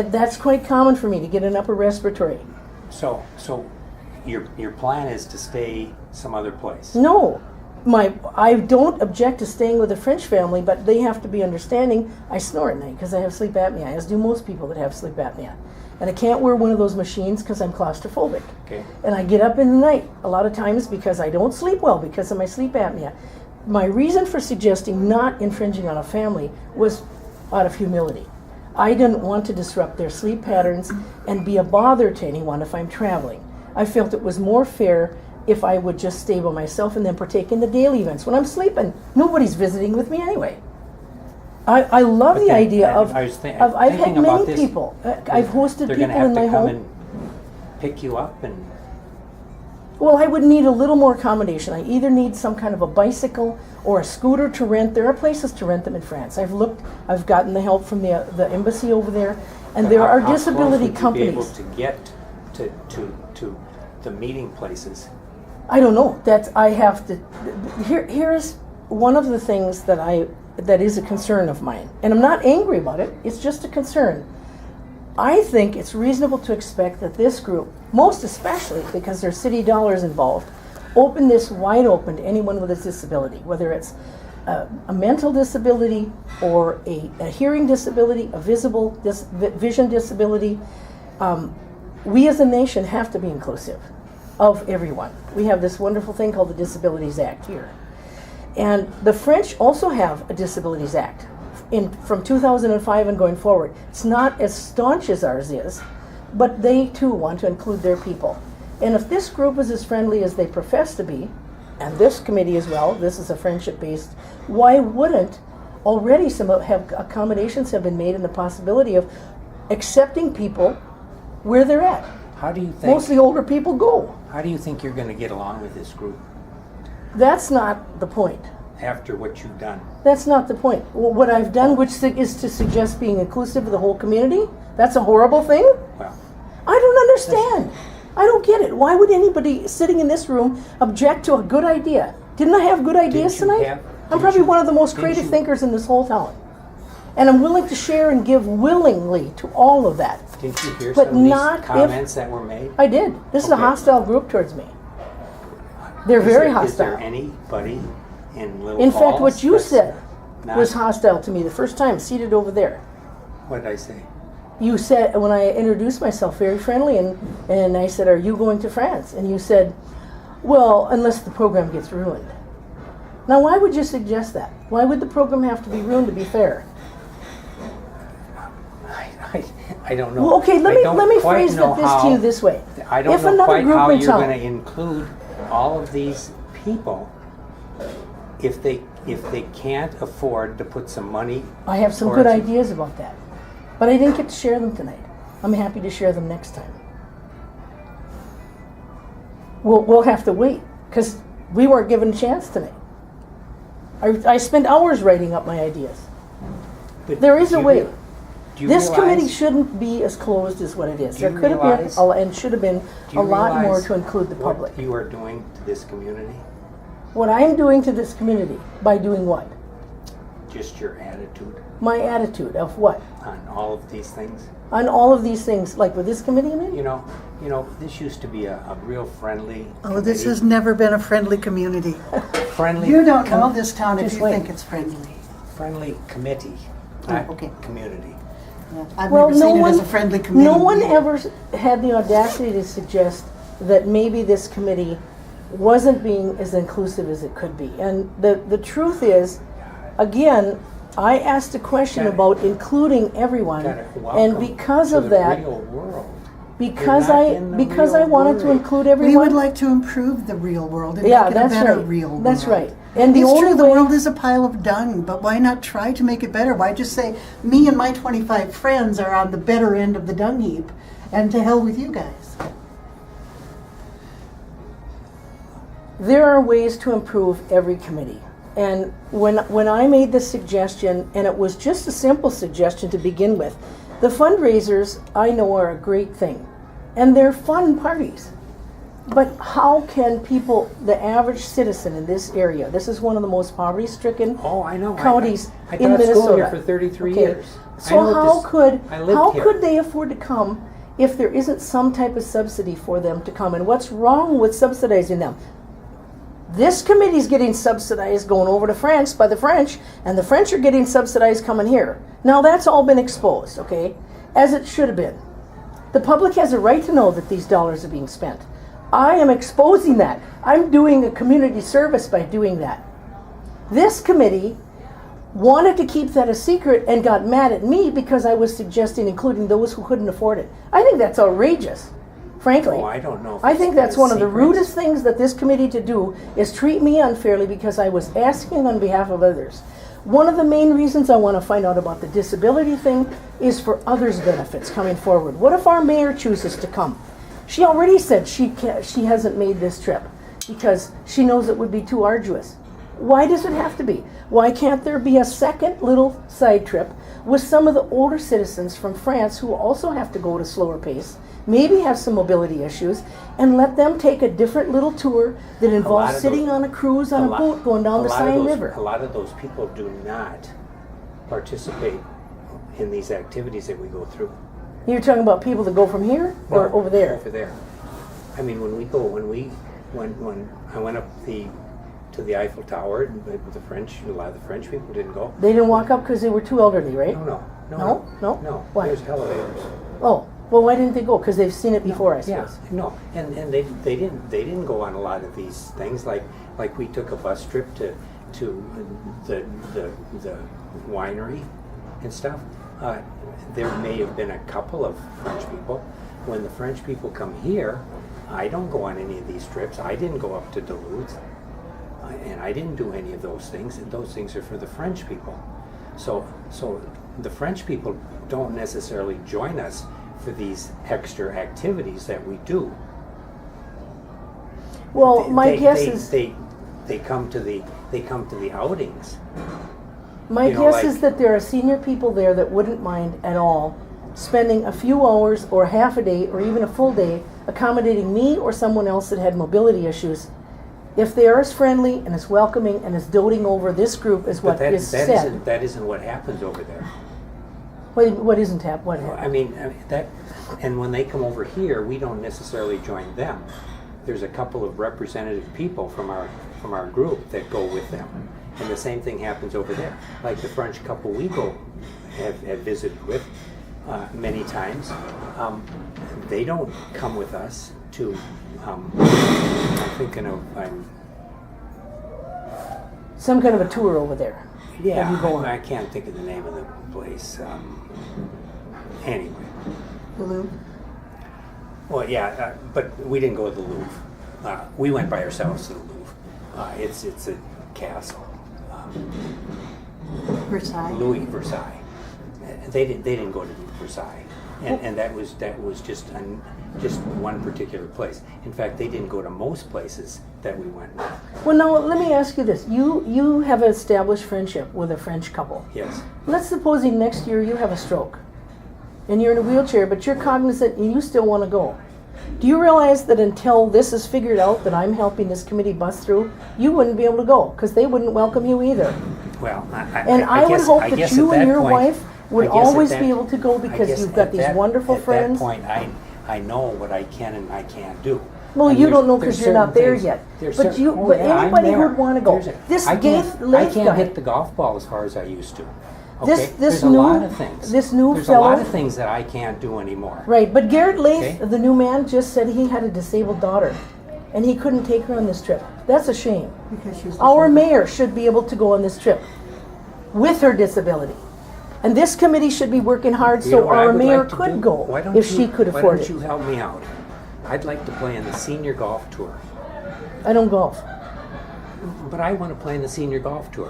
That's quite common for me to get an upper respiratory. So your plan is to stay some other place? No. I don't object to staying with a French family, but they have to be understanding I snore at night because I have sleep apnea, as do most people that have sleep apnea. And I can't wear one of those machines because I'm claustrophobic. Okay. And I get up in the night a lot of times because I don't sleep well because of my sleep apnea. My reason for suggesting not infringing on a family was out of humility. I didn't want to disrupt their sleep patterns and be a bother to anyone if I'm traveling. I felt it was more fair if I would just stay by myself and then partake in the daily events. When I'm sleeping, nobody's visiting with me anyway. I love the idea of I've had many people. I've hosted people in my home. They're going to have to come and pick you up and... Well, I would need a little more accommodation. I either need some kind of a bicycle or a scooter to rent. There are places to rent them in France. I've looked. I've gotten the help from the embassy over there, and there are disability companies. How close would you be able to get to the meeting places? I don't know. I have to. Here's one of the things that is a concern of mine, and I'm not angry about it. It's just a concern. I think it's reasonable to expect that this group, most especially because there's city dollars involved, open this wide open to anyone with a disability, whether it's a mental disability or a hearing disability, a vision disability. We as a nation have to be inclusive of everyone. We have this wonderful thing called the Disabilities Act here. And the French also have a Disabilities Act from 2005 and going forward. It's not as staunch as ours is, but they too want to include their people. And if this group is as friendly as they profess to be, and this committee as well, this is a friendship-based, why wouldn't already some accommodations have been made in the possibility of accepting people where they're at? How do you think... Mostly older people go. How do you think you're going to get along with this group? That's not the point. After what you've done? That's not the point. What I've done, which is to suggest being inclusive of the whole community, that's a horrible thing? Well, I don't understand. I don't get it. Why would anybody sitting in this room object to a good idea? Didn't I have good ideas tonight? I'm probably one of the most creative thinkers in this whole town. And I'm willing to share and give willingly to all of that. Didn't you hear some of these comments that were made? I did. This is a hostile group towards me. They're very hostile. Is there anybody in Little In Falls fact, what you said not... was hostile to me the first time, seated over there. What did I say? You said, when I introduced myself, very friendly, and I said, "Are you going to France?" And you said, "Well, unless the program gets ruined." Now, why would you suggest that? Why would the program have to be ruined to be fair? I don't know. Well, okay, let me phrase this to you this way. I don't know quite how you're going to include all of these people if they can't afford to put some money. I have some good ideas about that, but I didn't get to share them tonight. I'm happy to share them next time. We'll have to wait because we weren't given a chance tonight. I spent hours writing up my ideas. But there is a way. This realize, committee shouldn't be as closed as what it is. There could have been and should have been a lot more to include the public. What you are doing to this community? What I'm doing to this community by doing what? Just your attitude. My attitude of what? On all of these things. On all of these things, like with this committee, you mean? You know, this used to be a real friendly. Oh, this has never been a friendly community. Friendly. You don't know this town if you think it's friendly. Friendly committee, not community. Yeah. I've never seen it as a friendly committee. No one ever had the audacity to suggest that maybe this committee wasn't being as inclusive as it could be. And the truth is, again, I asked a question about including everyone, and because of that, because I wanted to include everyone. We would like to improve the real world and make it a better real world. That's right. And it's true, the world is a pile of dung, but why not try to make it better? Why just say, me and my 25 friends are on the better end of the dung heap, and to hell with you guys. There are ways to improve every committee. And when I made this suggestion, and it was just a simple suggestion to begin with, the fundraisers I know are a great thing. And they're fun parties. But how can people, the average citizen in this area, this is one of the most poverty-stricken Oh, I know. counties I in taught Minnesota. school here for 33 Okay. years. I So know how this. could I lived how here. could they afford to come if there isn't some type of subsidy for them to come? And what's wrong with subsidizing them? This committee's getting subsidized going over to France by the French, and the French are getting subsidized coming here. Now that's all been exposed, okay? As it should have been. The public has a right to know that these dollars are being spent. I am exposing that. I'm doing a community service by doing that. This committee wanted to keep that a secret and got mad at me because I was suggesting including those who couldn't afford it. I think that's outrageous, frankly. Oh, I don't know. If I it's think that's a one of the secret. rudest things that this committee to do is treat me unfairly because I was asking on behalf of others. One of the main reasons I want to find out about the disability thing is for others' benefits coming forward. What if our mayor chooses to come? She already said she hasn't made this trip because she knows it would be too arduous. Why does it have to be? Why can't there be a second little side trip with some of the older citizens from France who also have to go at a slower pace, maybe have some mobility issues, and let them take a different little tour that involves sitting on a cruise on a boat going down the Seine River? A lot of those people do not participate in these activities that we go through. You're talking about people that go from here or No, over there? Over there. I mean, when I went up to the Eiffel Tower, the French, a lot of the French people didn't go. They didn't walk up because they were too elderly, right? No. Why? There's elevators. Oh, well, why didn't they go? Because they've seen it before, I suppose. Yeah, no, and they didn't go on a lot of these things. Like we took a bus trip to the winery and stuff. There may have been a couple of French people. When the French people come here, I don't go on any of these trips. I didn't go up to Duluth, and I didn't do any of those things. And those things are for the French people. So the French people don't necessarily join us for these extra activities that we do. Well, my guess is they come to the outings. my guess is that there are senior people there that wouldn't mind at all spending a few hours or half a day or even a full day accommodating me or someone else that had mobility issues. If they are as friendly and as welcoming and as doting over this group as what is said. That isn't what happens over there. What isn't what happened? I mean that, and when they come over here, we don't necessarily join them. There's a couple of representative people from our group that go with them, and the same thing happens over there. Like the French couple we have visited with many times, they don't come with us to. I'm thinking of Some kind of a tour over there. yeah. That you go on. I can't think of the name of the place. Anyway. The Louvre? Well, yeah, but we didn't go to the Louvre. We went by ourselves to the Louvre. It's a castle. Versailles? Louis Versailles. They didn't go to Versailles, and that was just one particular place. In fact, they didn't go to most places that we went. Well, now let me ask you this: you have an established friendship with a French couple. Yes. Let's supposing next year you have a stroke, and you're in a wheelchair, but you're cognizant and you still want to go. Do you realize that until this is figured out that I'm helping this committee bust through, you wouldn't be able to go because they wouldn't welcome you either. Well, I would hope that you and your wife would always be able to go because you've got these wonderful friends. At that point, I know what I can and I can't do. Well, And you don't know there's because you're not certain there things- yet. there's But certain- but I'm anybody there. would want to go. There's This I Leith can't guy. hit the golf ball as far as I used to. This- Okay? this There's a new- lot of things. this new There's a lot fellow- of things that I can't do anymore. Right, but Garrett Leith, Okay. the new man, just said he had a disabled daughter, and he couldn't take her on this trip. That's a shame. Because she's Our disabled. mayor should be able to go on this trip with her disability. And this committee should be working hard You know so what I our would mayor like to could do? go Why don't if you- she could afford Why don't it. you help me out? I'd like to play in the senior golf tour, I don't golf. but I want to play in the senior golf tour.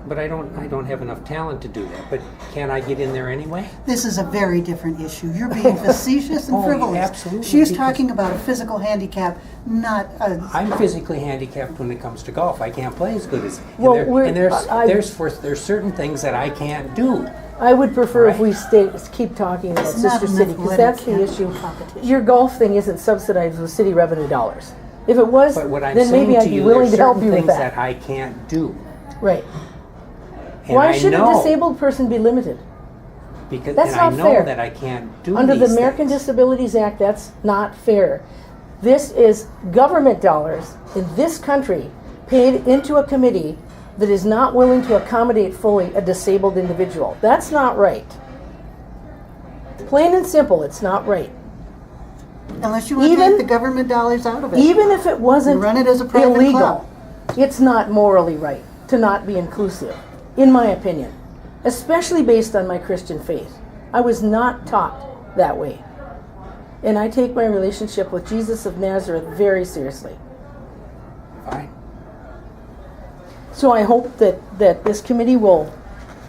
But I don't have enough talent to do that. But can I get in there anyway? This is a very different issue. You're being facetious and Oh, frivolous. absolutely, She's because- talking about a physical handicap, not a... I'm physically handicapped when it comes to golf. I can't play as good as. Well, and we're- there's certain things that I can't do. I would prefer if Right. we keep talking about It's not Sister an City, because that's the athletic issue. competition. Your golf thing isn't subsidized with city revenue dollars. If it was, But what I'm then saying maybe I'd to be you, willing there's to help certain you with things that. that I can't do. Right. And Why I should a know, disabled person be limited? because That's and I not know fair. that I can't do Under the these American things. Disabilities Act, that's not fair. This is government dollars in this country paid into a committee that is not willing to accommodate fully a disabled individual. That's not right. Plain and simple, it's not right. Unless you want to Even- take the government dollars out of it. Even if it wasn't You run it as a private illegal, club. it's not morally right to not be inclusive, in my opinion, especially based on my Christian faith. I was not taught that way. And I take my relationship with Jesus of Nazareth very seriously. Fine. So I hope that this committee will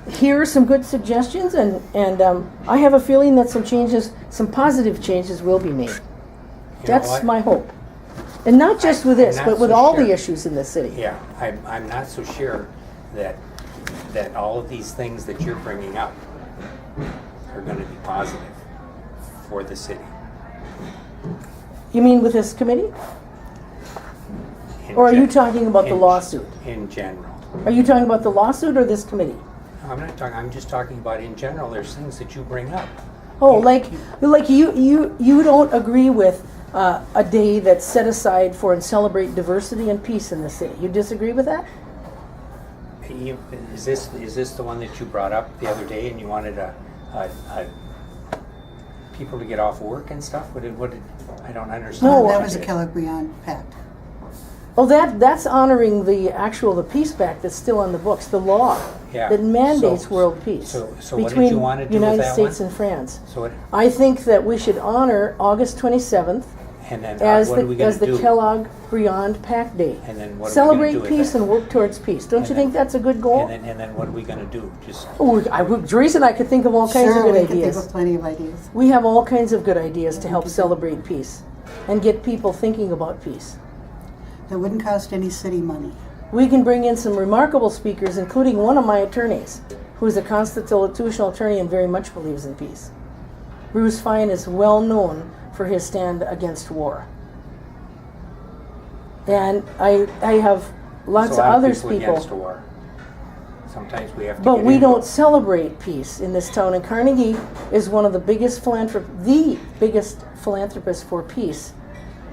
hear some good suggestions, and I have a feeling that some positive changes will be made. You know That's what? my hope. And not just with I'm this, not but with so all sure. the issues in the city. Yeah, I'm not so sure that all of these things that you're bringing up are going to be positive for the city. You mean with this committee? In Or are you gen- talking about the in- lawsuit? In general. Are you talking about the lawsuit or this committee? I'm not talking, I'm just talking about in general, there's things that you bring up. Oh, You- like you don't agree with a day that's set aside for and celebrate diversity and peace in the city. You disagree with that? Is this the one that you brought up the other day and you wanted people to get off work and stuff? What did I don't understand. No, what That you was a did. Kellogg Beyond Pact. Oh, that's honoring the Peace Pact that's still on the books, the law Yeah. that mandates So- world peace so what did between you want to do with United that States one? and France. So what, I think that we should honor August 27th and then as what are we going to the do? Kellogg Beyond Pact Day. And then what are we Celebrate gonna do with peace that? and work towards peace. Don't And you then- think that's a good goal? And then what are we going to do? Just Oh, Teresa and I could think of all kinds of Sure, good we can think ideas. of plenty of ideas. We have all kinds of good ideas to help celebrate peace and get people thinking about peace. That wouldn't cost any city money. We can bring in some remarkable speakers, including one of my attorneys, who is a constitutional attorney and very much believes in peace. Bruce Fine is well known for his stand against war. And I have lots a of lot other people against war. Sometimes we have to But get we into don't it. celebrate peace in this town. And Carnegie is one of the biggest philanthropists for peace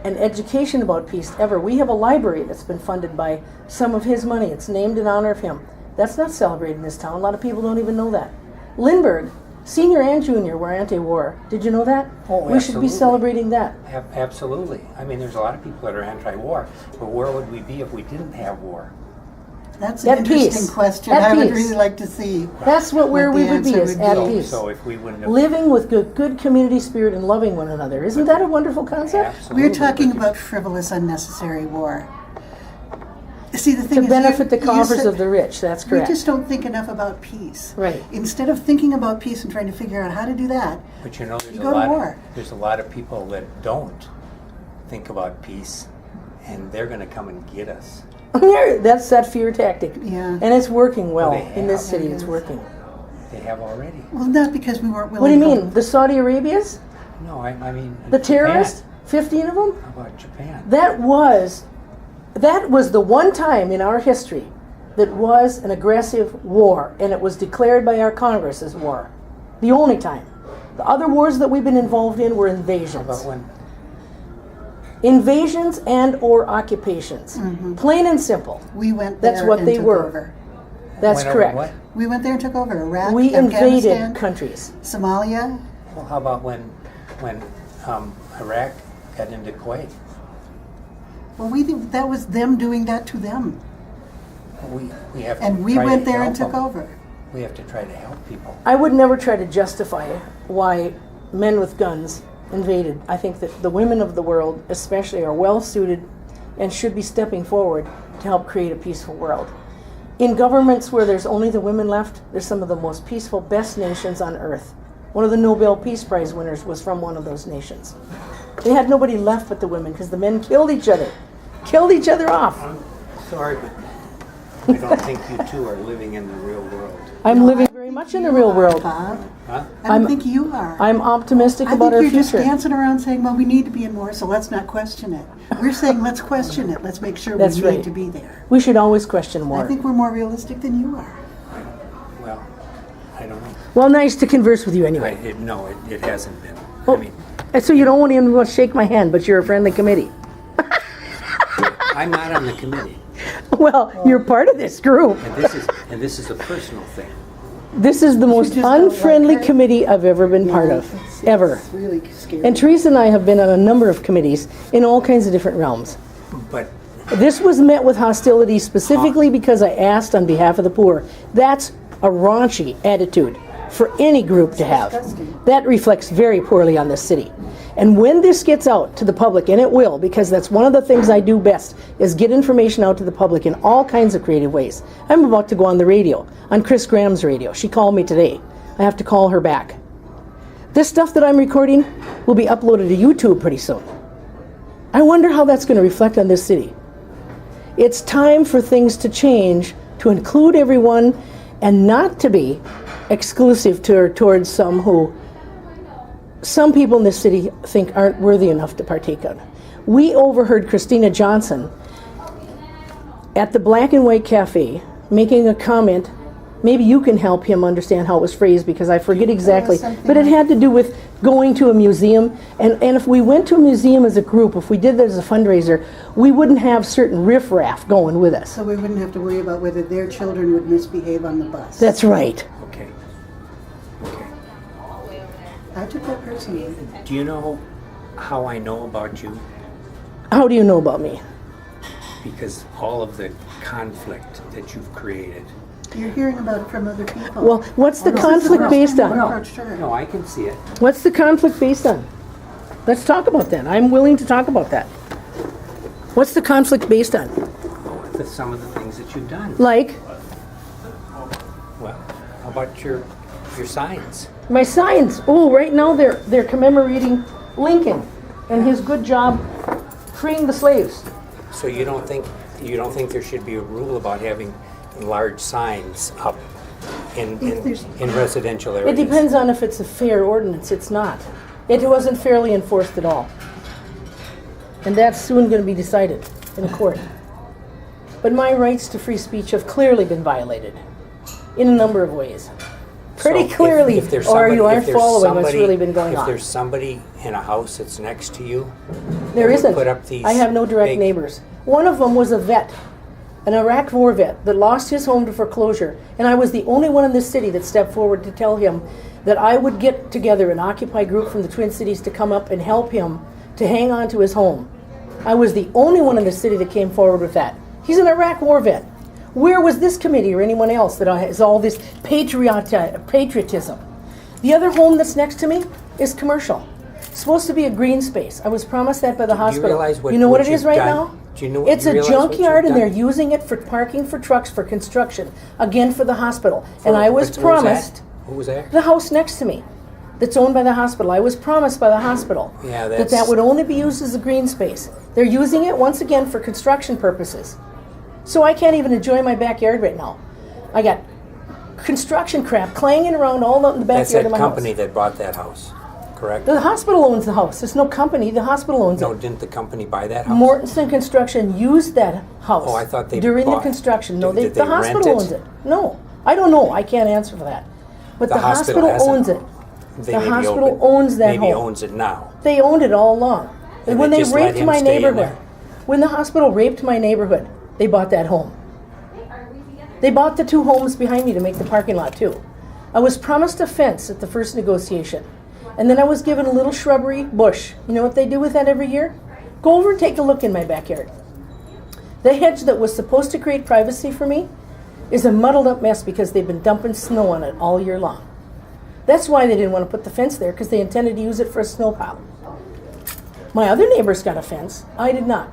and education about peace ever. We have a library that's been funded by some of his money. It's named in honor of him. That's not celebrated in this town. A lot of people don't even know that. Lindbergh, senior and junior, were anti-war. Did you know that? Oh, we should be absolutely. celebrating that. Absolutely. I mean, there's a lot of people that are anti-war, but where would we be if we didn't have war? That's an At interesting peace. question. At I would peace. really like to see. That's where What we the would be, answer is would at be. peace. So if we wouldn't have Living with good community spirit and loving one another. Isn't that a wonderful concept? Absolutely, We're talking but about frivolous, unnecessary war. See, the thing To is, benefit the you coffers said- of the rich. That's We correct. just don't think enough about peace. Right. Instead of thinking about peace and trying to figure out how to do that, But you know, there's You a go to lot. war. There's a lot of people that don't think about peace, and they're going to come and get us. That's that fear tactic. Yeah. And it's working well They in this have. city. It It's is. working. They have already. well, not because we weren't willing. What do you to go mean? The Saudi Arabias? No, I mean The Japan. terrorists? 15 of them? How about Japan? That was the one time in our history that was an aggressive war, and it was declared by our Congress as war. The only time. The other wars that we've been involved in were How invasions. about when? Invasions and or occupations. Plain and simple. We went there That's what and they took were. over. That's Went over correct. What? We went there and took over Iraq, We Afghanistan, invaded countries. Somalia. Well, how about when Iraq got into Kuwait? Well, we think that was them doing that to them, We have to and we try went to there and help took them. over. We have to try to help people. I would never try to justify why men with guns invaded. I think that the women of the world, especially, are well suited and should be stepping forward to help create a peaceful world. In governments where there's only the women left, they're some of the most peaceful, best nations on earth. One of the Nobel Peace Prize winners was from one of those nations. They had nobody left but the women because the men killed each other off. I'm sorry, but I don't think you two are living in the real world. I'm living very very much in the real world. Bob. Huh? I don't think you are. I'm optimistic I about think our you're just future. dancing around saying, well, we need to be in more, so let's not question it. We're saying, let's question it. Let's make sure That's we right. need to be there. We should always question I more. think we're more realistic than you are. Well, I don't know. Well, nice to converse with you anyway. No, it hasn't been. Oh. I mean, And so you don't want to shake my hand, but you're a friendly committee. I'm not on the committee, Well, you're part of this group. and this is a personal thing. This is the most just don't like unfriendly her? committee I've ever been part of, ever. It's really scary. And Teresa and I have been on a number of committees in all kinds of different realms. But This was met with hostility specifically because I asked on behalf of the poor. That's a raunchy attitude for any group to have. disgusting. That reflects very poorly on this city. And when this gets out to the public, and it will, because that's one of the things I do best, is get information out to the public in all kinds of creative ways. I'm about to go on the radio, on Chris Graham's radio. She called me today. I have to call her back. This stuff that I'm recording will be uploaded to YouTube pretty soon. I wonder how that's going to reflect on this city. It's time for things to change, to include everyone, and not to be exclusive towards some people in this city think aren't worthy enough to partake of. We overheard Christina Johnson at the Black and White Cafe making a comment. Maybe you can help him understand how it was phrased, because I forget exactly. something But it like- had to do with going to a museum. And if we went to a museum as a group, if we did that as a fundraiser, we wouldn't have certain riffraff going with us. So we wouldn't have to worry about whether their children would misbehave on the bus. That's right. okay. I took that personally. Do you know how I know about you? How do you know about me? Because all of the conflict that you've created. You're hearing about it from other people. Well, what's the This is conflict first based time you've on? approached her. No, I can see it. What's the conflict based on? Let's talk about that. I'm willing to talk about that. What's the conflict based on? With some of the things that you've done. Like, Well, how about your signs? my signs. Oh, right now they're commemorating Lincoln and his good job freeing the slaves. So you don't think there should be a rule about having large signs up in residential areas? It depends on if it's a fair ordinance. It's not. It wasn't fairly enforced at all. And that's soon going to be decided in a court. But my rights to free speech have clearly been violated in a number of ways. Pretty So clearly, if there's or somebody- you if aren't there's following what's somebody- really been going If on. there's somebody in a house that's next to you, There would isn't. put up these I have no direct big- neighbors. One of them was a vet, an Iraq War vet that lost his home to foreclosure, and I was the only one in this city that stepped forward to tell him that I would get together an Occupy group from the Twin Cities to come up and help him to hang on to his home. I was the only one in the city that came forward with that. He's an Iraq War vet. Where was this committee or anyone else that has all this patriotism? The other home that's next to me is commercial. It's supposed to be a green space. I was promised that by the hospital. realize what- you know what what it is you've right done? now? Do you know- It's you a realize what you've junkyard, and they're done? using it for parking for trucks for construction, again for the hospital. And For- I was what promised Who was that? the house next to me that's owned by the hospital. I was promised by the hospital Yeah, that that's- would only be used as a green space. They're using it once again for construction purposes. So I can't even enjoy my backyard right now. I got construction crap clanging around all in the That's backyard that of my company house. that bought that house, correct? The hospital owns the house. There's no company. The hospital owns No, it. didn't the company buy that house? Mortensen Construction used that house Oh, I thought they during the bought- construction. No, did the they rent hospital it? owns it. No, I don't know. I can't answer for that. But the hospital has owns it. They The maybe hospital owns that maybe home. owns it now. They owned it all along. And when they they just let raped him my stay in neighborhood, there? when the hospital raped my neighborhood, they bought that home. They bought the two homes behind me to make the parking lot too. I was promised a fence at the first negotiation. And then I was given a little shrubbery bush. You know what they do with that every year? Go over and take a look in my backyard. The hedge that was supposed to create privacy for me is a muddled up mess because they've been dumping snow on it all year long. That's why they didn't want to put the fence there, because they intended to use it for a snow pile. My other neighbors got a fence. I did not.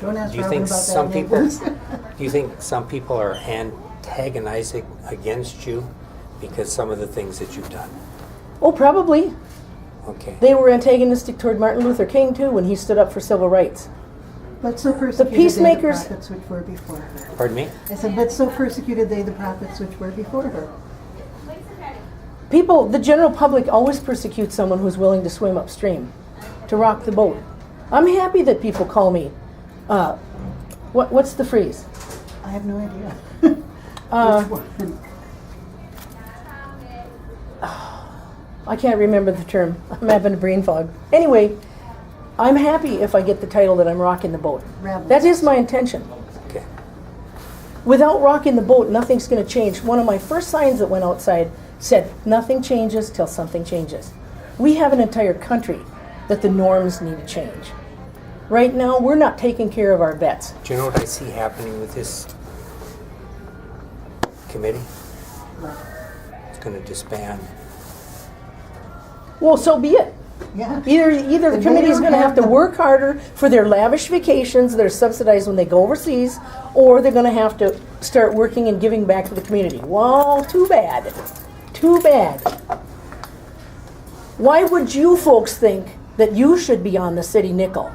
Don't ask Do you Robin think about that, some people? neighbors. Do you think some people are antagonizing against you because some of the things that you've done? Oh, probably. Okay. They were antagonistic toward Martin Luther King, too, when he stood up for civil rights. But so persecuted peacemakers- they the prophets which were before her. Pardon me? I said, but so persecuted they the prophets which were before her. People, the general public always persecutes someone who's willing to swim upstream, to rock the boat. I'm happy that people call me, what's the phrase? I have no idea. Which one? I can't remember the term. I'm having a brain fog. Anyway, I'm happy if I get the title that I'm rocking the boat. Rebel. That is my intention. Okay. Without rocking the boat, nothing's going to change. One of my first signs that went outside said, nothing changes till something changes. We have an entire country that the norms need to change. Right now, we're not taking care of our vets. Do you know what I see happening with this committee? It's going to disband. Well, so be it. Yeah. Either the committee is going to have to work harder for their lavish vacations that are subsidized when they go overseas, or they're going to have to start working and giving back to the community. Well, too bad. Too bad. Why would you folks think that you should be on the city nickel?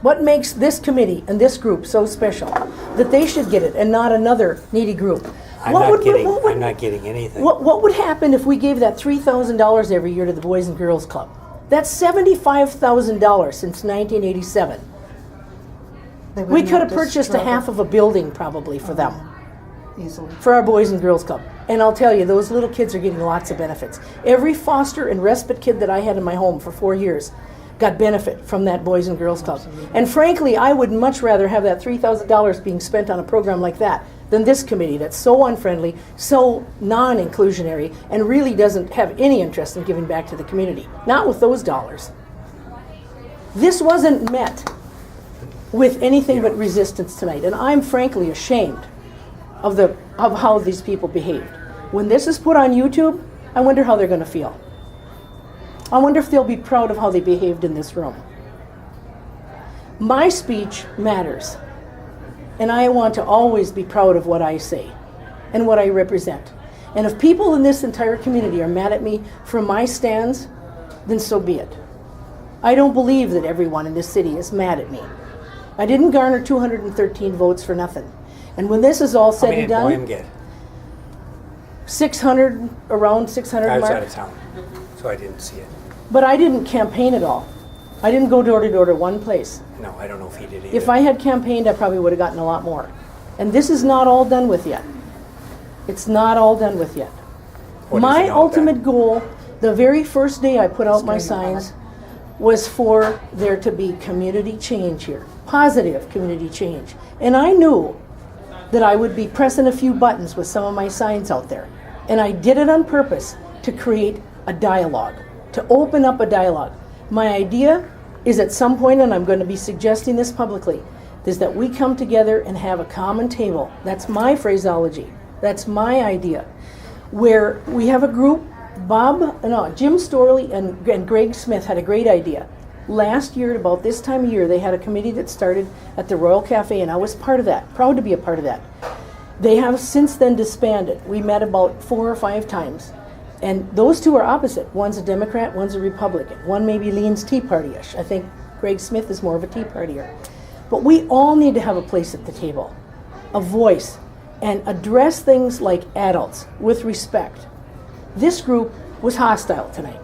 What makes this committee and this group so special that they should get it and not another needy group? I'm not getting anything. What would happen if we gave that $3,000 every year to the Boys and Girls Club? That's $75,000 since 1987. We could have purchased a half of a building probably for them, Easily. for our Boys and Girls Club. And I'll tell you, those little kids are getting lots of benefits. Every foster and respite kid that I had in my home for 4 years got benefit from that Boys and Girls Club. And frankly, I would much rather have that $3,000 being spent on a program like that than this committee that's so unfriendly, so non-inclusionary, and really doesn't have any interest in giving back to the community. Not with those dollars. This wasn't met with anything but resistance tonight, and I'm frankly ashamed of how these people behaved. When this is put on YouTube, I wonder how they're going to feel. I wonder if they'll be proud of how they behaved in this room. My speech matters, and I want to always be proud of what I say and what I represent. And if people in this entire community are mad at me for my stands, then so be it. I don't believe that everyone in this city is mad at me. I didn't garner 213 votes for nothing. And when this is all said and How many done, did Boehm get? 600, around 600 I was mark. out of town, so I didn't see it. But I didn't campaign at all. I didn't go door to door to one place. No, I don't know if he did either. If I had campaigned, I probably would have gotten a lot more. And this is not all done with yet. It's not all done with yet. What My isn't all ultimate done? goal, the very first day I put out my signs, was for there to be community change here. Positive community change. And I knew that I would be pressing a few buttons with some of my signs out there. And I did it on purpose to create a dialogue, to open up a dialogue. My idea is at some point, and I'm going to be suggesting this publicly, is that we come together and have a common table. That's my phraseology. That's my idea. Where we have a group, Jim Storley and Greg Smith had a great idea. Last year, about this time of year, they had a committee that started at the Royal Cafe, and I was part of that, proud to be a part of that. They have since then disbanded. We met about 4 or 5 times. And those two are opposite. One's a Democrat, one's a Republican. One maybe leans Tea Party-ish. I think Greg Smith is more of a Tea Partier. But we all need to have a place at the table, a voice, and address things like adults with respect. This group was hostile tonight.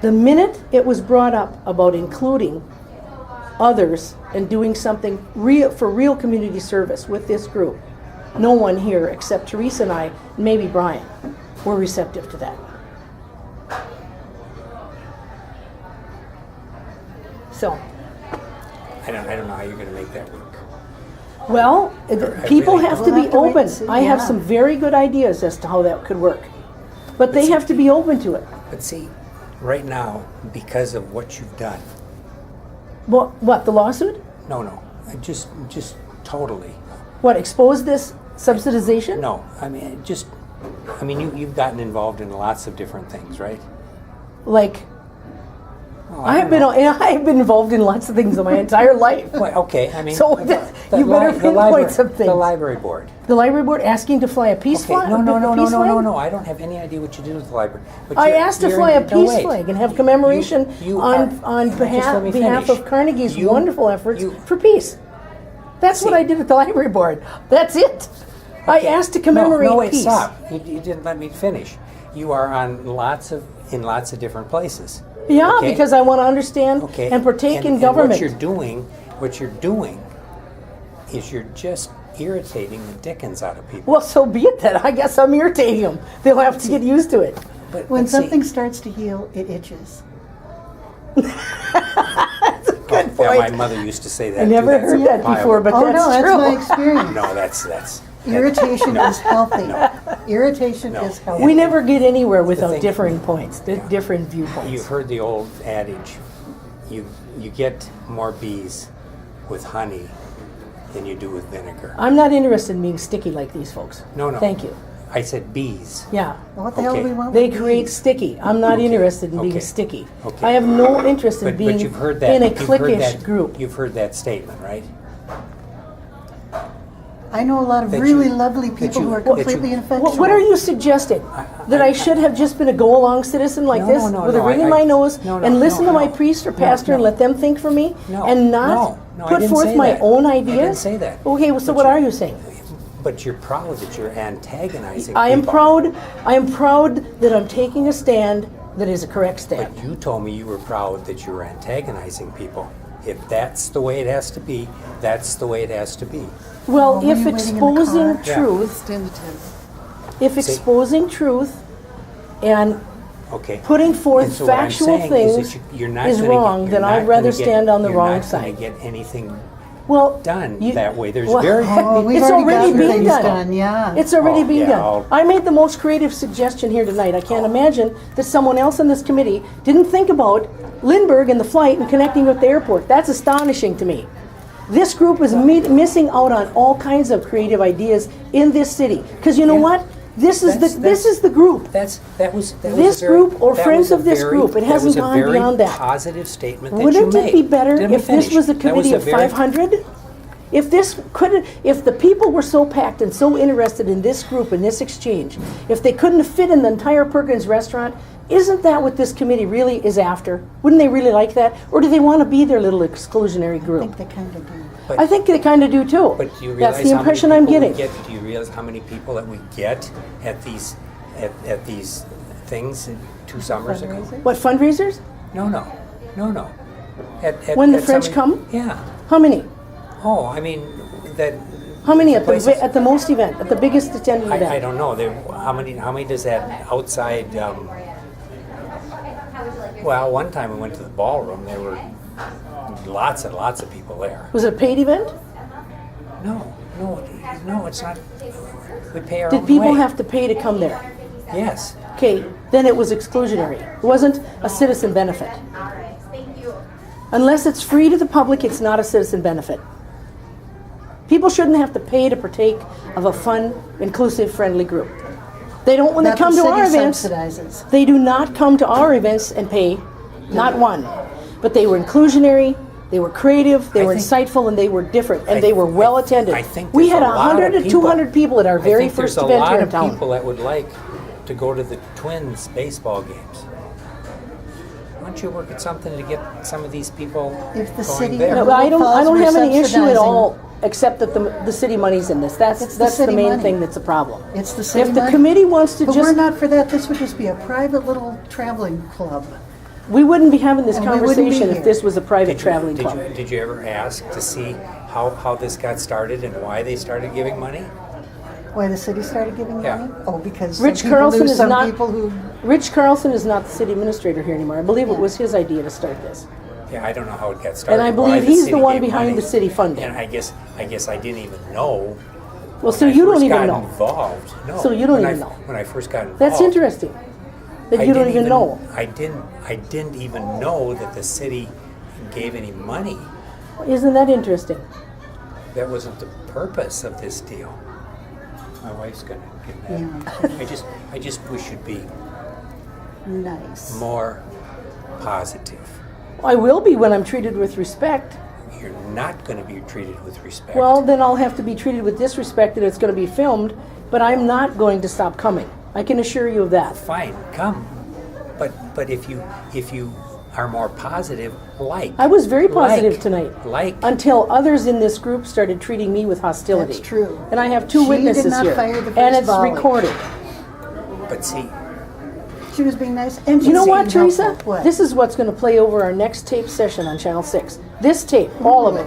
The minute it was brought up about including others and doing something real for real community service with this group, no one here except Teresa and I, maybe Brian, were receptive to that. So, I don't know how you're going to make that work. well, people really have to don't. be We'll have to wait open. and see, I have yeah. some very good ideas as to how that could work. But they have to be open to it. But see, right now, because of what you've done, What, the lawsuit? no, just totally. What, expose this subsidization? No, you've gotten involved in lots of different things, right? Like, Well, I have been involved in lots of things in my entire life. Well, okay, So, you better pinpoint some things. The library board. The library board asking to fly a peace Okay, flag? no. I don't have any idea what you did with the library. But I you're- asked to you're fly a in- no, peace wait. flag and have commemoration You on just let behalf me behalf finish. of Carnegie's You- wonderful efforts you- for peace. That's what See. I did at the library board. That's it. I Okay. asked to commemorate no, wait, peace. stop. You didn't let me finish. You are on in lots of different places. Yeah, Okay? because I want to understand Okay. and partake in and government. what you're doing is you're just irritating the dickens out of people. Well, so be it then. I guess I'm irritating them. They'll have to get used to it. When see- something starts to heal, it itches. Good Yeah, my point. mother used to say that. I too. never That's heard a that pile before, of- but Oh that's no, that's true. my experience. No, that's Irritation is healthy. Irritation No. is healthy. We never get anywhere without thing. differing points, different viewpoints. You've heard the old adage, you get more bees with honey than you do with vinegar. I'm not interested in being sticky like these folks. No. Thank you. I said bees. Yeah. What the hell do Okay. we want? They with create these? sticky. I'm not Okay. interested in being Okay. sticky. Okay. I have no interest in being But you've heard that. in a you've heard cliquish that- group. You've heard that statement, right? I know a lot of That really you- lovely that people you- who are that you- completely infectious. What are you suggesting? That I should have just been a go-along citizen like this, with a ring in my nose, and listen to my priest or pastor and let them think for me, No, and not no, I put didn't forth say my that. own I ideas? didn't say that. Okay, well, so But what you- are you saying? But you're proud that you're antagonizing I am people. proud. I am proud that I'm taking a stand that is a correct stand. But you told me you were proud that you were antagonizing people. If that's the way it has to be, that's the way it has to be. Well, When if you're waiting in the exposing car. Yeah. truth, Stand the test. if exposing truth and Okay. putting forth And so what I'm factual saying is things that you're not is gonna wrong, get, then you're I'd not rather gonna get- stand on the you're wrong not side. gonna get anything Well, done you- that way. There's well, very Oh, we've It's already gotten being things done. Yeah. It's already Oh, being yeah, done. I'll- I made the most creative suggestion here tonight. I can't imagine that someone else in this committee didn't think about Lindbergh and the flight and connecting with the airport. That's astonishing to me. This group is missing out on all kinds of creative ideas in this city. Because you know Yeah. what? This is That's- this is the group. that was This a very- group or that friends was a of this very- group, it hasn't that was gone a very beyond that. positive statement that Wouldn't you it made. be better Let me if this finish. was a That committee of very- 500? If this couldn't, if the people were so packed and so interested in this group and this exchange, if they couldn't fit in the entire Perkins restaurant, isn't that what this committee really is after? Wouldn't they really like that? Or do they want to be their little exclusionary I group? think they kind of do. But- I think they kind of do too. But do you realize That's the how impression many I'm people we getting. get? Do you realize how many people that we get at these things 2 summers ago? What, fundraisers? No. When the at French some- come? Yeah. How many? Oh, I mean that. How many at places- the most event, at the biggest attended event? I don't know. How many does that outside? Well, one time we went to the ballroom. There were lots and lots of people there. Was it a paid event? No, it's not. We pay our Did own people way. have to pay to come there? Yes. Okay, then it was exclusionary. It wasn't a citizen benefit. Unless it's free to the public, it's not a citizen benefit. People shouldn't have to pay to partake of a fun, inclusive, friendly group. They don't when they That come the to our city events. subsidizes. They do not come to our events and pay, not one. But they were inclusionary, they were creative, they I were think- insightful, and they were different, and I- they were well attended. I think We there's had a lot 100 of to 200 people at our very I think first there's event here in a lot of town. people that would like to go to the Twins baseball games. Why don't you work at something to get some of these people If the going city- there? No, I don't Falls have were any issue at subsidizing. all, except that the city money's in this. It's That's the the city main money. thing that's a problem. It's the city If the money. committee wants to But we're just, not for that. This would just be a private little traveling club. we wouldn't be having this And we wouldn't be conversation if here. this was a private traveling club. Did you ever ask to see how this got started and why they started giving money? Why the city started giving Yeah. money? Oh, because Rich some people Carlson knew is some not- people who. Rich Carlson is not the city administrator here anymore. I believe it was his idea to start this. Yeah, I don't know how it got started. And I why believe he's the city one gave behind money. the city funding. And I guess I didn't even know. Well, so when I you don't first even got know. Involved. No. So you don't When even know. When I first got involved. That's interesting. That I you don't didn't even know. I didn't even know that the city gave any money. Isn't that interesting? That wasn't the purpose of this deal. My wife's gonna get mad. I just wish you'd be Nice. more positive. I will be when I'm treated with respect. You're not going to be treated with respect. Well, then I'll have to be treated with disrespect and it's going to be filmed, but I'm not going to stop coming. I can assure you of that. Fine, come. But if you are more positive, I was very positive tonight. Like Until others in this group started treating me with hostility. That's true. And I have two She witnesses did not here. fire the And first it's volley. recorded. But see, She was being nice. And You know she's what, being Teresa? helpful. What? This is what's going to play over our next tape session on Channel 6. This tape, all of it,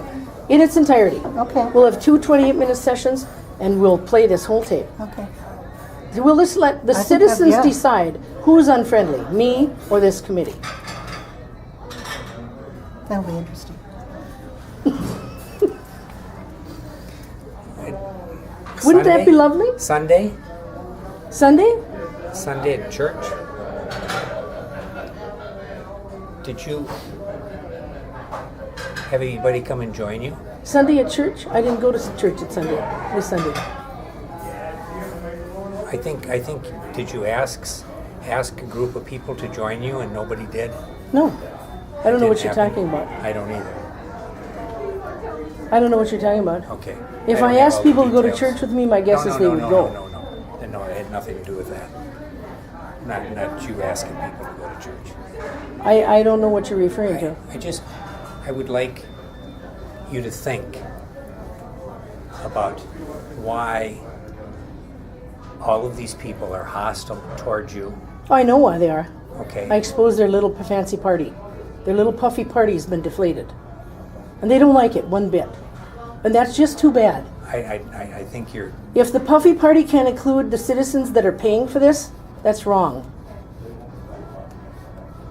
in its entirety. Okay. We'll have two 28-minute sessions, and we'll play this whole tape. Okay. We'll just let the I think citizens yeah. decide who's unfriendly, me or this committee. That'll be interesting. Wouldn't that be Sunday? lovely? Sunday? Sunday? Sunday at church? Did you have anybody come and join you? Sunday at church? I didn't go to church at Sunday. This Sunday. I think. Did you ask a group of people to join you and nobody did? No. I don't know what Didn't you're happen? talking about. I don't either. I don't know what you're talking about. Okay. If don't I have asked all the people to go to details. church with me, my guess is they would go. No, it had nothing to do with that. Not you asking people to go to church. I don't know what you're referring to. I would like you to think about why all of these people are hostile towards you. Oh, I know why they are. Okay. I exposed their little fancy party. Their little puffy party has been deflated. And they don't like it one bit. And that's just too bad. I think you're. If the puffy party can't include the citizens that are paying for this, that's wrong.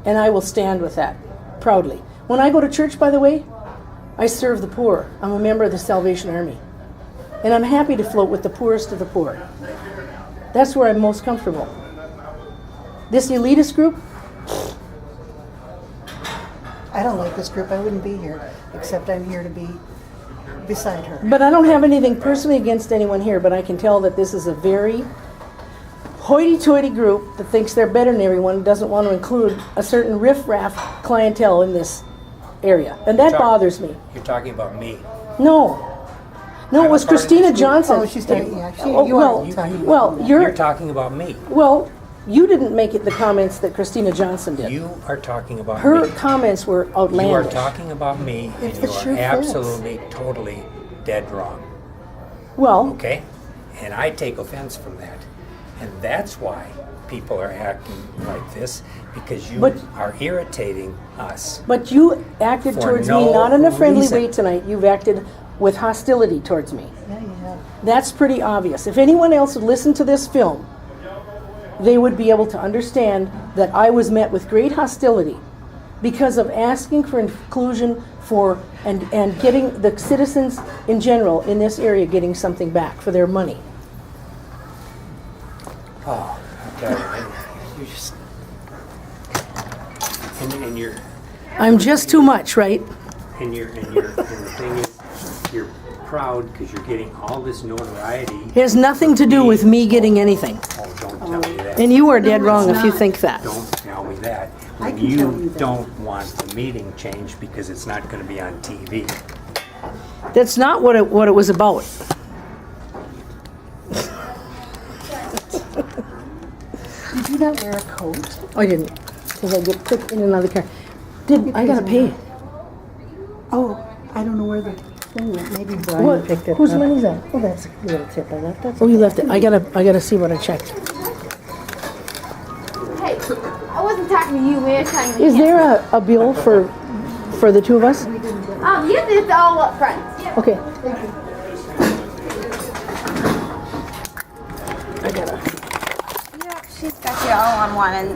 And I will stand with that, proudly. When I go to church, by the way, I serve the poor. I'm a member of the Salvation Army. And I'm happy to float with the poorest of the poor. That's where I'm most comfortable. This elitist group, I don't like this group. I wouldn't be here, except I'm here to be beside her. but I don't have anything personally against anyone here, but I can tell that this is a very hoity-toity group that thinks they're better than everyone and doesn't want to include a certain riff-raff clientele in this area. And that bothers me. You're talking about me. No, I'm it was a part of Christina this group. Johnson. Oh, she's talking, yeah. Oh, You well, are talking. well, You're talking about me. well, you didn't make it the comments that Christina Johnson did. You are talking about Her me. comments were You outlandish. are talking about me, and It you sure are fits. absolutely, totally dead wrong. Well, Okay? And I take offense from that. And that's why people are acting like this, because you But- are irritating us. but you acted For towards me no not in a friendly reason. way tonight. You've acted with hostility towards me. Yeah, you have. That's pretty obvious. If anyone else would listen to this film, they would be able to understand that I was met with great hostility because of asking for inclusion for and getting the citizens in general in this area getting something back for their money. Oh, God. You just. And you're. I'm just too much, right? And the thing is, you're proud because you're getting all this notoriety. It has nothing to do with me getting anything. Oh, don't tell me that. And you are dead No, wrong it's if you not. think that. Don't tell me that. I When can you tell you that. don't want the meeting changed because it's not going to be on TV. That's not what it was about. Did you not wear a coat? I didn't, because I get put in another car. I gotta pay. Oh, I don't know where the thing went. Maybe Brian What? picked it Whose up. money's that? Oh, that's a little tip I left. That's Oh, you left it. I gotta see what I checked. Hey, I wasn't talking to you, man. I was talking to Is him. there a bill for the two of us? Yes, it's all up front. Yeah. Okay. I gotta. Yeah, she's got you all on one, and